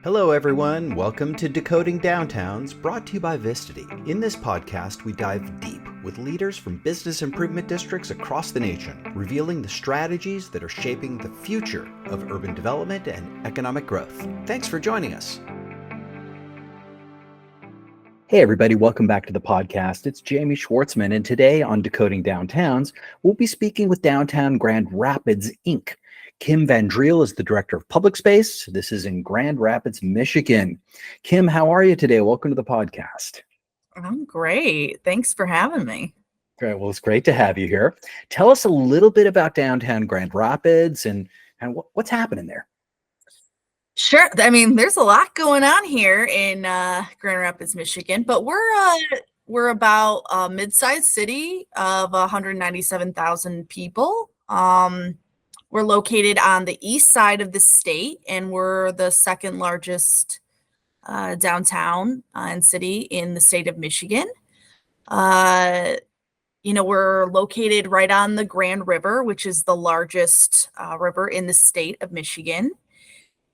Hello, everyone. Welcome to Decoding Downtowns, brought to you by Vistity. In this podcast, we dive deep with leaders from business improvement districts across the nation, revealing the strategies that are shaping the future of urban development and economic growth. Thanks for joining us. Hey, everybody. Welcome back to the podcast. It's Jamie Schwartzman, and today on Decoding Downtowns, we'll be speaking with Downtown Grand Rapids, Inc. Kim Van Driel is the Director of Public Space. This is in Grand Rapids, Michigan. Kim, how are you today? Welcome to the podcast. I'm great. Thanks for having me. Great. Well, it's great to have you here. Tell us a little bit about downtown Grand Rapids and what's happening there. Sure. I mean, there's a lot going on here in Grand Rapids, Michigan, but we're about a mid-sized city of 197,000 people. We're located on the east side of the state, and we're the second largest downtown and city in the state of Michigan. We're located right on the Grand River, which is the largest river in the state of Michigan.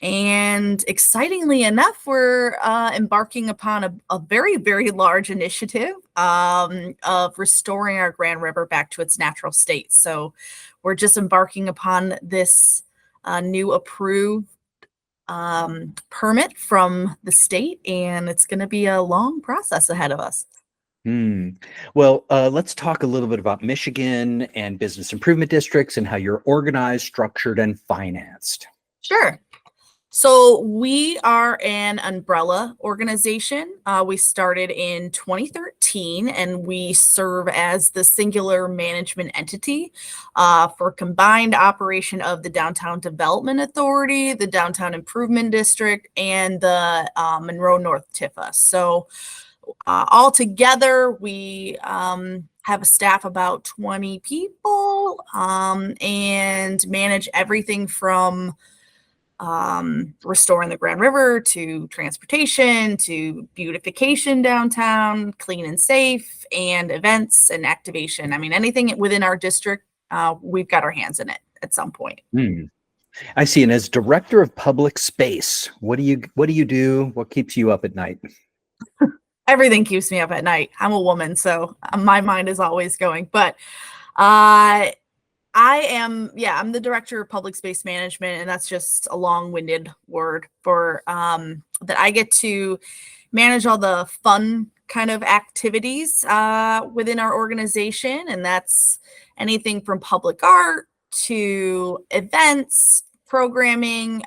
And excitingly enough, we're embarking upon a very, very large initiative of restoring our Grand River back to its natural state. So we're just embarking upon this new approved permit from the state, and it's going to be a long process ahead of us. Well, let's talk a little bit about Michigan and business improvement districts and how you're organized, structured, and financed. Sure. So we are an umbrella organization. We started in 2013, and we serve as the singular management entity for combined operation of the Downtown Development Authority, the Downtown Improvement District, and the Monroe North TIFA. So all together, we have a staff about 20 people and manage everything from restoring the Grand River to transportation to beautification downtown, clean and safe, and events and activation. I mean, anything within our district, we've got our hands in it at some point. I see. And as Director of Public Space, what do you do? What keeps you up at night? Everything keeps me up at night. I'm a woman, so my mind is always going. But I'm the Director of Public Space Management, and that's just a long-winded word for that I get to manage all the fun kind of activities within our organization, and that's anything from public art to events, programming,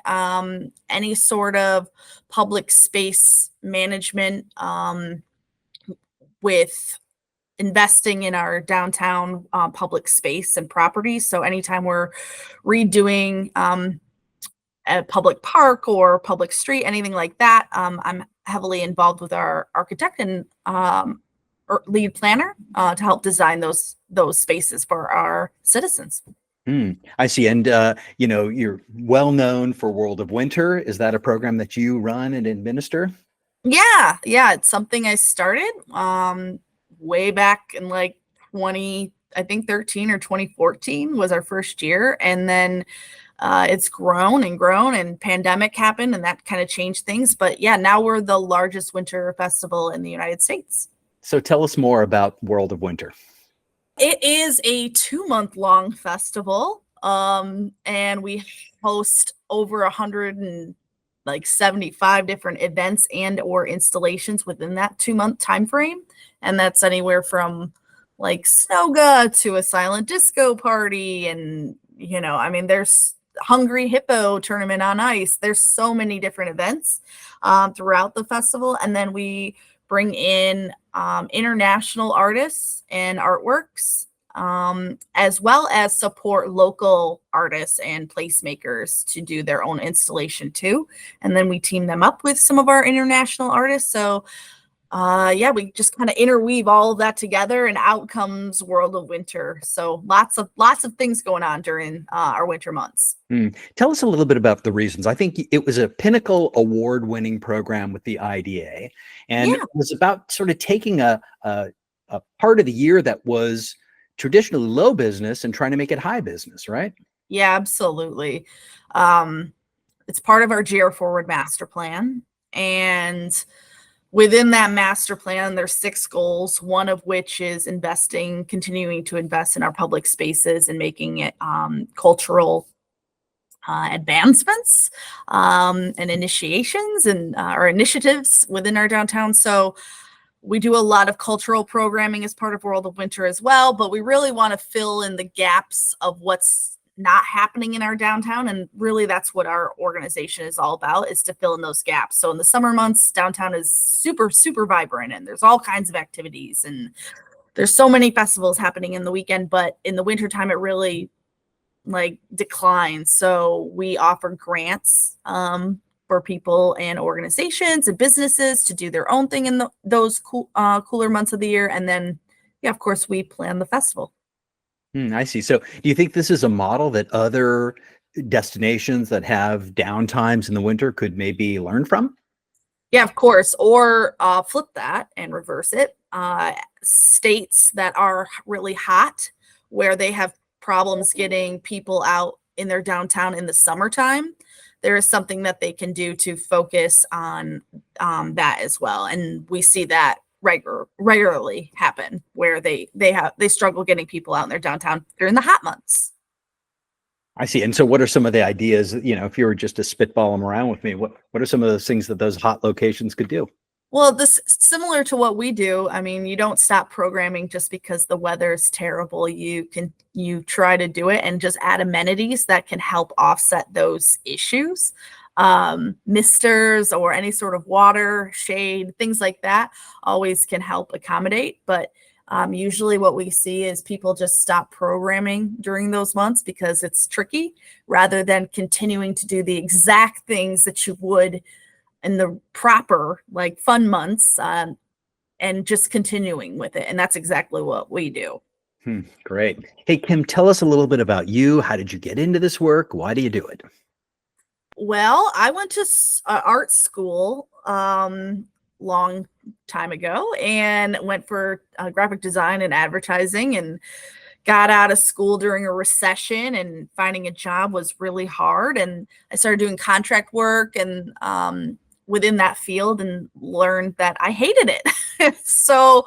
any sort of public space management with investing in our downtown public space and properties. So anytime we're redoing a public park or public street, anything like that, I'm heavily involved with our architect and lead planner to help design those spaces for our citizens. I see. And, you're well known for World of Winter. Is that a program that you run and administer? Yeah. It's something I started way back in 13 or 2014 was our first year. And then it's grown and pandemic happened and that kind of changed things. But yeah, now we're the largest winter festival in the United States. So tell us more about World of Winter. It is a 2-month-long festival, and we host over 175 different events and or installations within that 2-month time frame. And that's anywhere from Snoga to a silent disco party. And, there's Hungry Hippo tournament on ice. There's so many different events throughout the festival. And then we bring in international artists and artworks, as well as support local artists and placemakers to do their own installation too. And then we team them up with some of our international artists. So we just kind of interweave all of that together, and out comes World of Winter. So lots of things going on during our winter months. Tell us a little bit about the reasons. I think it was a Pinnacle award-winning program with the IDA, and it was about sort of taking a part of the year that was traditionally low business and trying to make it high business, right? Yeah, absolutely. it's part of our GR Forward master plan. And within that master plan, there's 6 goals, one of which is continuing to invest in our public spaces and making it cultural advancements and initiations and our initiatives within our downtown. So we do a lot of cultural programming as part of World of Winter as well, but we really want to fill in the gaps of what's not happening in our downtown. And really that's what our organization is all about, is to fill in those gaps. So in the summer months, downtown is super, super vibrant and there's all kinds of activities and there's so many festivals happening in the weekend, but in the wintertime, it really declines. So we offer grants for people and organizations and businesses to do their own thing in those cooler months of the year. And then, yeah, of course, we plan the festival. I see. So do you think this is a model that other destinations that have downtimes in the winter could maybe learn from? Yeah, of course. Or flip that and reverse it. States that are really hot, where they have problems getting people out in their downtown in the summertime, there is something that they can do to focus on that as well. And we see that regularly happen, where they struggle getting people out in their downtown during the hot months. I see. And so what are some of the ideas, if you were just to spitball them around with me, what are some of those things that those hot locations could do? Well, this similar to what we do. I mean, you don't stop programming just because the weather is terrible. You try to do it and just add amenities that can help offset those issues. Misters or any sort of water, shade, things like that always can help accommodate. But usually what we see is people just stop programming during those months because it's tricky, rather than continuing to do the exact things that you would in the proper fun months, and just continuing with it. And that's exactly what we do. Great. Hey, Kim, tell us a little bit about you. How did you get into this work? Why do you do it? Well, I went to art school long time ago and went for graphic design and advertising, and got out of school during a recession, and finding a job was really hard. And I started doing contract work and within that field, and learned that I hated it. So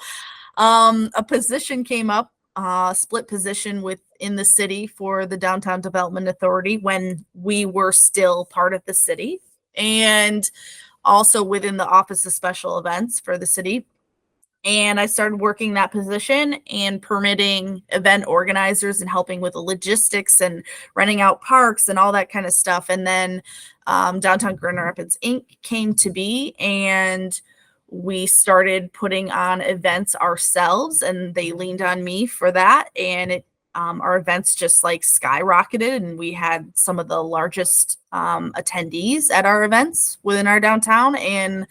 a position came up, split position within the city for the Downtown Development Authority when we were still part of the city, and also within the Office of Special Events for the city. And I started working that position and permitting event organizers and helping with the logistics and renting out parks and all that kind of stuff. And then Downtown Grand Rapids Inc. came to be, and we started putting on events ourselves, and they leaned on me for that. And our events just skyrocketed, and we had some of the largest attendees at our events within our downtown. And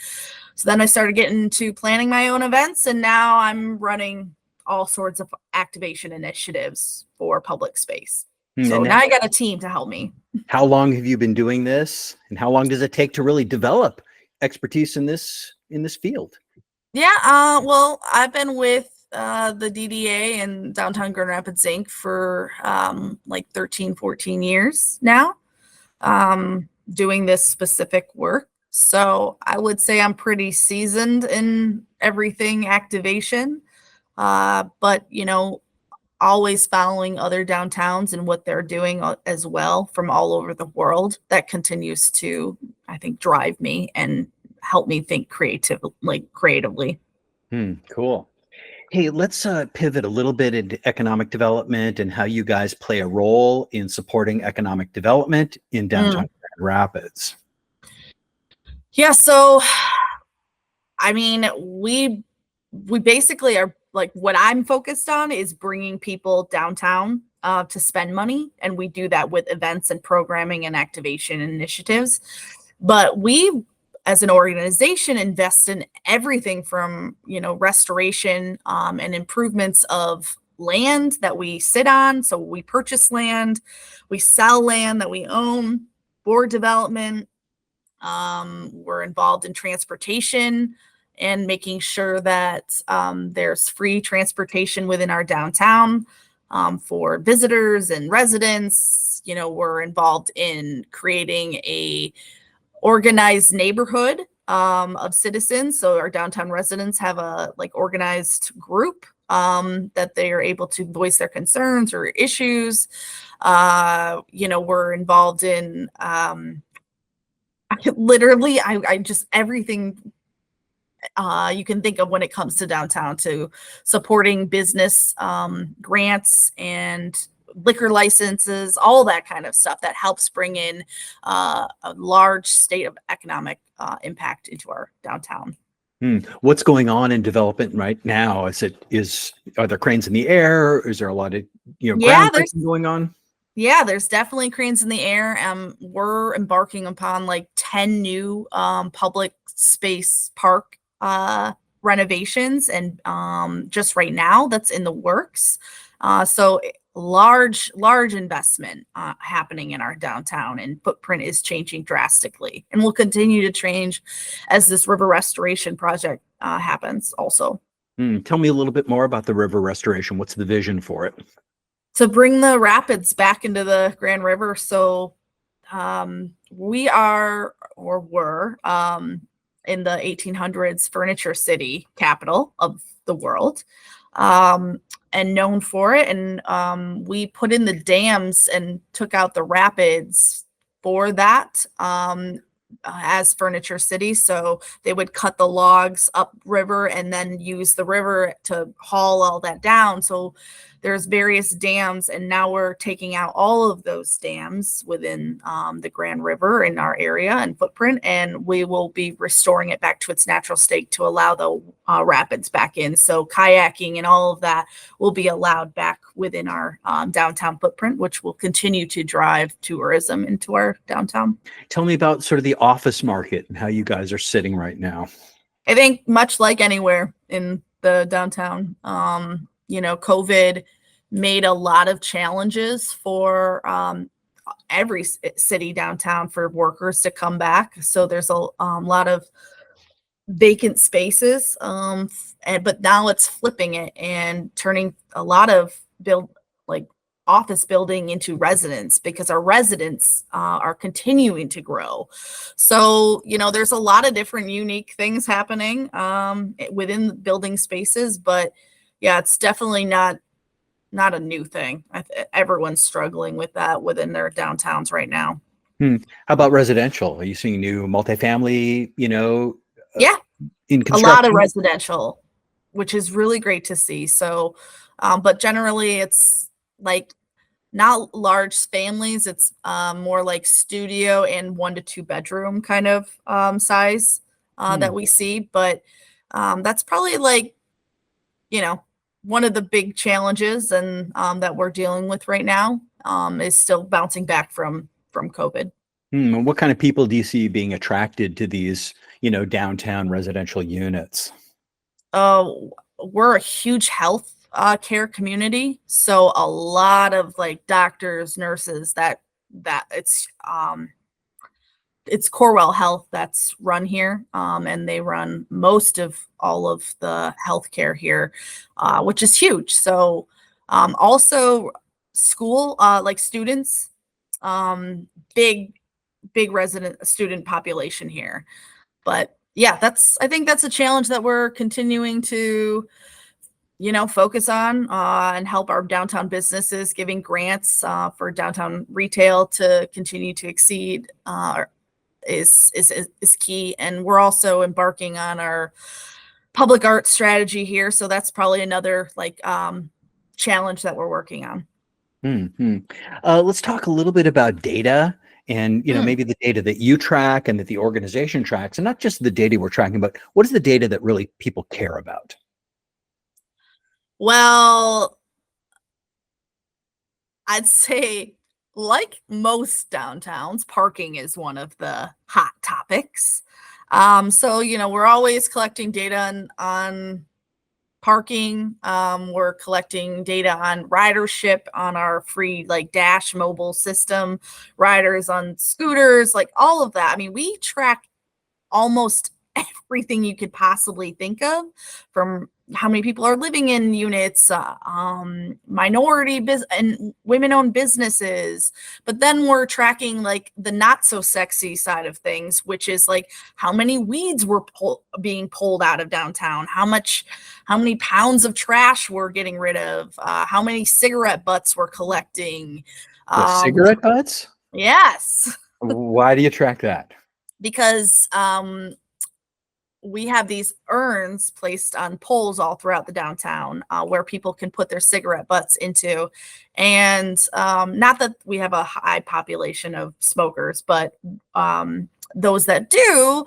so then I started getting into planning my own events, and now I'm running all sorts of activation initiatives for public space. So now I got a team to help me. How long have you been doing this, and how long does it take to really develop expertise in this field? Yeah, well, I've been with the DDA and Downtown Grand Rapids Inc. for 13, 14 years now, doing this specific work. So I would say I'm pretty seasoned in everything activation, but always following other downtowns and what they're doing as well from all over the world. That continues to, I think, drive me and help me think creatively. Cool. Hey, let's pivot a little bit into economic development and how you guys play a role in supporting economic development in downtown Grand Rapids. Yeah, so I mean, we basically are what I'm focused on is bringing people downtown to spend money, and we do that with events and programming and activation initiatives. But we, as an organization, invest in everything from restoration and improvements of land that we sit on. So we purchase land, we sell land that we own, board development. We're involved in transportation and making sure that there's free transportation within our downtown for visitors and residents, we're involved in creating a organized neighborhood of citizens. So our downtown residents have a organized group that they are able to voice their concerns or issues. We're involved in literally, I just everything you can think of when it comes to downtown, to supporting business grants and liquor licenses, all that kind of stuff that helps bring in a large state of economic impact into our downtown. What's going on in development right now? Are there cranes in the air? Is there a lot of Yeah, groundbreaking going on? Yeah, there's definitely cranes in the air. We're embarking upon like 10 new public space park renovations, and just right now that's in the works. So large investment happening in our downtown, and footprint is changing drastically, and will continue to change as this river restoration project happens also. Tell me a little bit more about the river restoration. What's the vision for it? To bring the rapids back into the Grand River. So we are, or were, in the 1800s furniture city capital of the world, and known for it. And we put in the dams and took out the rapids for that as furniture city. So they would cut the logs upriver and then use the river to haul all that down. So there's various dams, and now we're taking out all of those dams within the Grand River in our area and footprint, and we will be restoring it back to its natural state to allow the rapids back in. So kayaking and all of that will be allowed back within our downtown footprint, which will continue to drive tourism into our downtown. Tell me about sort of the office market and how you guys are sitting right now. I think much like anywhere in the downtown, COVID made a lot of challenges for every city downtown for workers to come back. So there's a lot of vacant spaces, but now it's flipping it and turning a lot of office building into residence, because our residents are continuing to grow. So, there's a lot of different unique things happening within the building spaces, but yeah, it's definitely not a new thing. Everyone's struggling with that within their downtowns right now. How about residential? Are you seeing new multifamily, Yeah, in a lot of construction? residential, which is really great to see. So, but generally it's like not large families. It's more like studio and 1 to 2 bedroom kind of size that we see. But that's probably one of the big challenges and that we're dealing with right now is still bouncing back from COVID. And what kind of people do you see being attracted to these, downtown residential units? We're a huge health care community, so a lot of doctors, nurses, that it's Corewell Health that's run here, and they run most of all of the healthcare here, which is huge. So also school, students, big resident student population here. But yeah, I think that's a challenge that we're continuing to focus on and help our downtown businesses, giving grants for downtown retail to continue to exceed is key. And we're also embarking on our public art strategy here, so that's probably another challenge that we're working on. Let's talk a little bit about data, and maybe the data that you track and that the organization tracks, and not just the data we're tracking, but what is the data that really people care about? Well, I'd say, like most downtowns, parking is one of the hot topics. So, we're always collecting data on parking. We're collecting data on ridership on our free Dash mobile system, riders on scooters, all of that. I mean, we track almost everything you could possibly think of, from how many people are living in units, minority and women-owned businesses. But then we're tracking like the not so sexy side of things, which is like how many weeds were being pulled out of downtown, how many pounds of trash we're getting rid of, how many cigarette butts we're collecting. The cigarette butts? Yes. Why do you track that? Because we have these urns placed on poles all throughout the downtown, where people can put their cigarette butts into. And not that we have a high population of smokers, but those that do,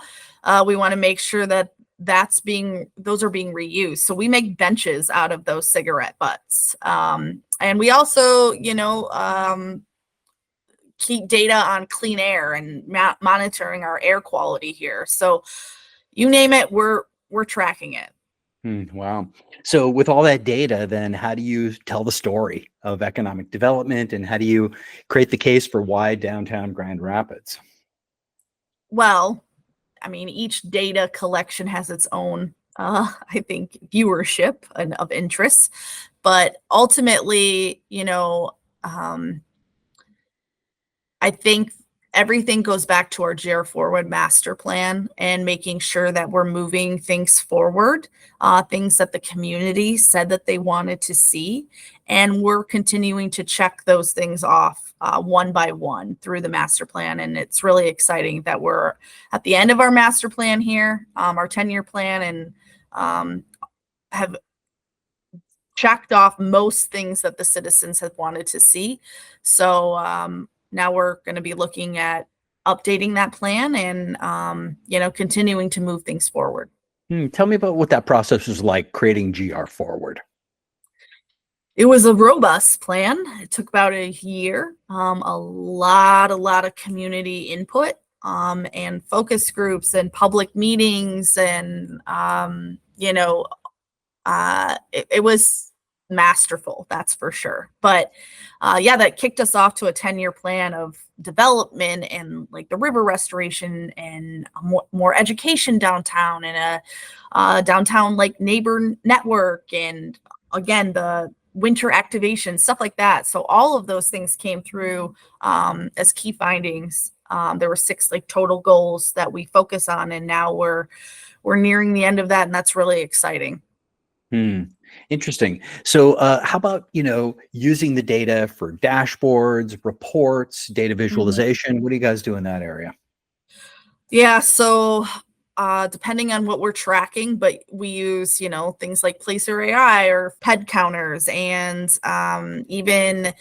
we want to make sure that those are being reused. So we make benches out of those cigarette butts. And we also, keep data on clean air and monitoring our air quality here. So you name it, we're tracking it. Wow. So with all that data, then how do you tell the story of economic development, and how do you create the case for why downtown Grand Rapids? Well, I mean, each data collection has its own, I think, viewership and of interest. But ultimately, I think everything goes back to our GR Forward master plan and making sure that we're moving things forward, things that the community said that they wanted to see. And we're continuing to check those things off one by one through the master plan. And it's really exciting that we're at the end of our master plan here, our 10-year plan, and have checked off most things that the citizens have wanted to see. So now we're going to be looking at updating that plan and, continuing to move things forward. Tell me about what that process was like, creating GR Forward. It was a robust plan. It took about a year, a lot of community input, and focus groups and public meetings. And, it was masterful, that's for sure. But that kicked us off to a 10-year plan of development and like the river restoration and more education downtown, and a downtown like neighbor network, and again the winter activation, stuff like that. So all of those things came through as key findings. There were 6 like total goals that we focus on, and now we're nearing the end of that, and that's really exciting. Interesting. So how about, using the data for dashboards, reports, data visualization? What do you guys do in that area? Yeah, so depending on what we're tracking, but we use, things like Placer AI or ped counters, and even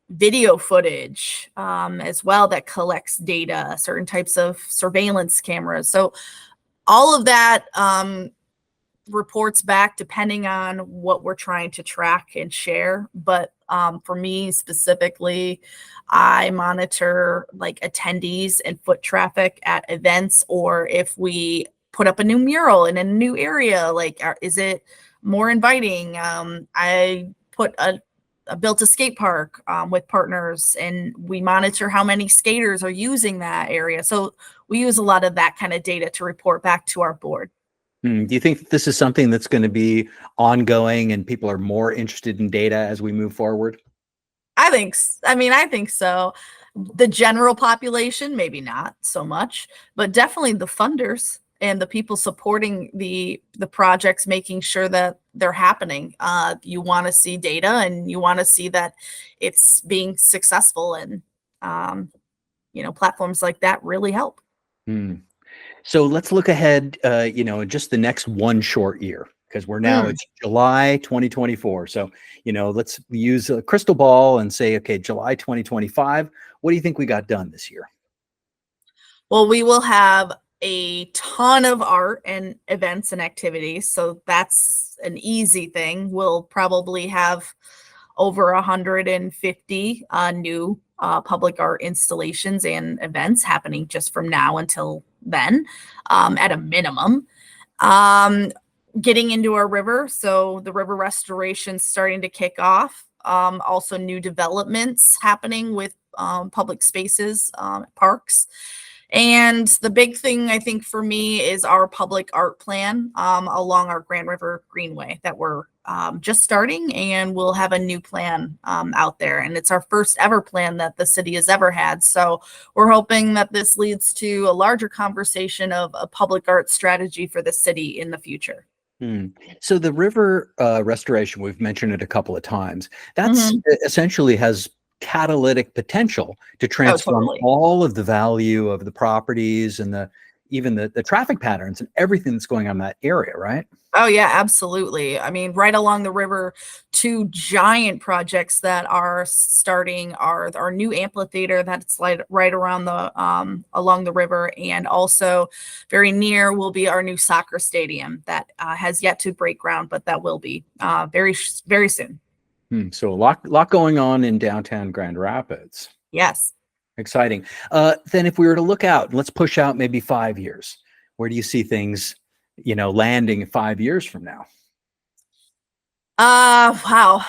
video footage as well that collects data, certain types of surveillance cameras. So all of that reports back depending on what we're trying to track and share. But for me specifically, I monitor like attendees and foot traffic at events, or if we put up a new mural in a new area, like is it more inviting? I built a skate park with partners, and we monitor how many skaters are using that area. So we use a lot of that kind of data to report back to our board. Do you think this is something that's going to be ongoing and people are more interested in data as we move forward? I think so. The general population, maybe not so much, but definitely the funders and the people supporting the projects, making sure that they're happening. You want to see data, and you want to see that it's being successful, and platforms like that really help. So let's look ahead, in just the next one short year, because it's July 2024. So, let's use a crystal ball and say, okay, July 2025, what do you think we got done this year? Well, we will have a ton of art and events and activities. So that's an easy thing. We'll probably have over 150 new public art installations and events happening just from now until then, at a minimum. Getting into our river, so the river restoration starting to kick off. Also new developments happening with public spaces, parks. And the big thing I think for me is our public art plan along our Grand River Greenway that we're just starting, and we'll have a new plan out there. And it's our first ever plan that the city has ever had. So we're hoping that this leads to a larger conversation of a public art strategy for the city in the future. So the river restoration, we've mentioned it a couple of times. That's Mhm. essentially has catalytic potential to Oh, transform totally. all of the value of the properties and even the traffic patterns and everything that's going on in that area, right? Oh yeah, absolutely. I mean, right along the river, two giant projects that are starting are our new amphitheater that's like right around the along the river, and also very near will be our new soccer stadium that has yet to break ground, but that will be very soon. So a lot going on in downtown Grand Rapids. Yes. Exciting. Then if we were to look out, let's push out maybe 5 years. Where do you see things, landing 5 years from now? Wow.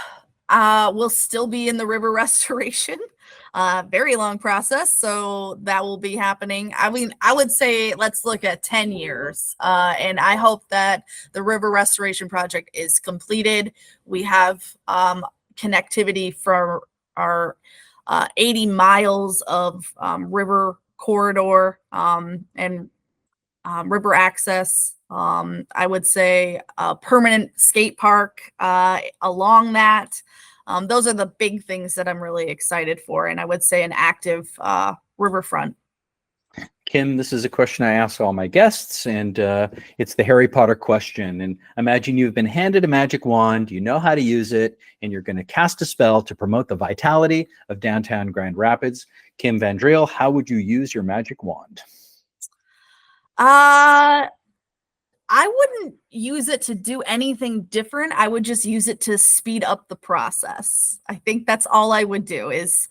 We'll still be in the river restoration. Very long process, so that will be happening. I mean, I would say let's look at 10 years. And I hope that the river restoration project is completed. We have connectivity for our 80 miles of river corridor and river access. I would say a permanent skate park along that. Those are the big things that I'm really excited for. And I would say an active riverfront. Kim, this is a question I ask all my guests, and it's the Harry Potter question. And imagine you've been handed a magic wand, you know how to use it, and you're going to cast a spell to promote the vitality of downtown Grand Rapids. Kim Van Driel, how would you use your magic wand? Uh, I wouldn't use it to do anything different. I would just use it to speed up the process. I think that's all I would do is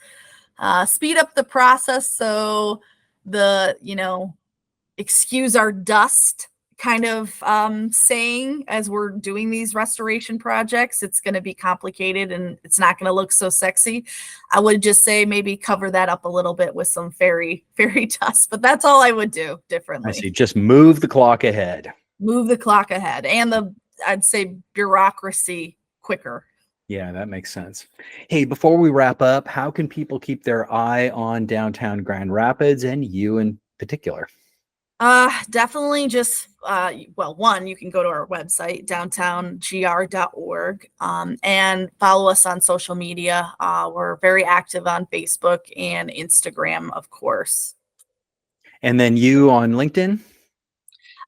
speed up the process so the, excuse our dust kind of saying as we're doing these restoration projects. It's going to be complicated and it's not going to look so sexy. I would just say maybe cover that up a little bit with some fairy dust, but that's all I would do I see. differently. Just move the clock ahead. Move the clock ahead and I'd say bureaucracy quicker. Yeah, that makes sense. Hey, before we wrap up, how can people keep their eye on downtown Grand Rapids and you in particular? Definitely just, well, one, you can go to our website, downtowngr.org, and follow us on social media. We're very active on Facebook and Instagram, of course. And then you on LinkedIn?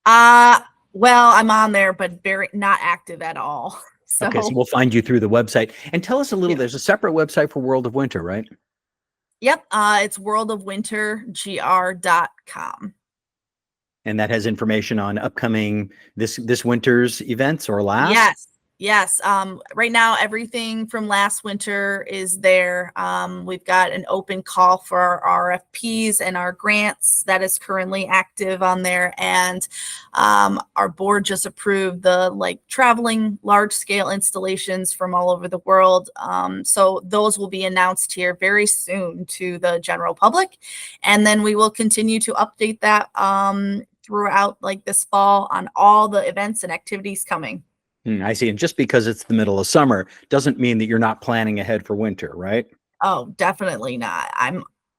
Uh, well, I'm on there, but very not active at all. Okay, so So, we'll find you through the website. And tell us a little, yeah. there's a separate website for World of Winter, right? Yep. It's worldofwintergr.com. And that has information on upcoming this winter's events or last. Yes. Yes. Right now, everything from last winter is there. We've got an open call for our RFPs and our grants that is currently active on there. And our board just approved the traveling large scale installations from all over the world. So those will be announced here very soon to the general public. And then we will continue to update that throughout this fall on all the events and activities coming. I see. And just because it's the middle of summer doesn't mean that you're not planning ahead for winter, right? Oh, definitely not.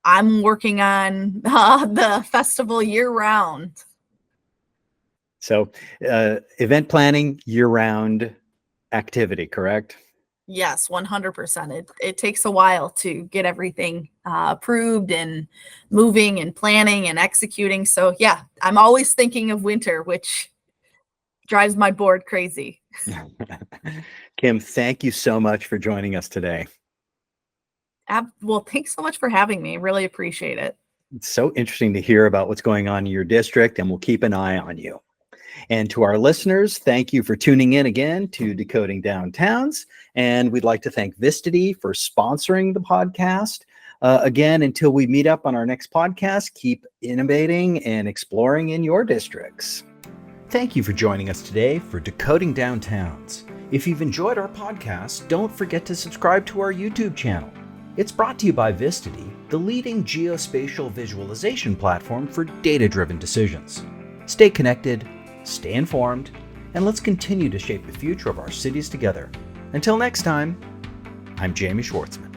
I'm working on the festival year round. So event planning, year-round activity, correct? Yes, 100%. It takes a while to get everything approved and moving and planning and executing. So yeah, I'm always thinking of winter, which drives my board crazy. Kim, thank you so much for joining us today. Well, thanks so much for having me. Really appreciate it. It's so interesting to hear about what's going on in your district, and we'll keep an eye on you. And to our listeners, thank you for tuning in again to Decoding Downtowns. And we'd like to thank Vistity for sponsoring the podcast. Again, until we meet up on our next podcast, keep innovating and exploring in your districts. Thank you for joining us today for Decoding Downtowns. If you've enjoyed our podcast, don't forget to subscribe to our YouTube channel. It's brought to you by Vistity, the leading geospatial visualization platform for data-driven decisions. Stay connected, stay informed, and let's continue to shape the future of our cities together. Until next time, I'm Jamie Schwartzman.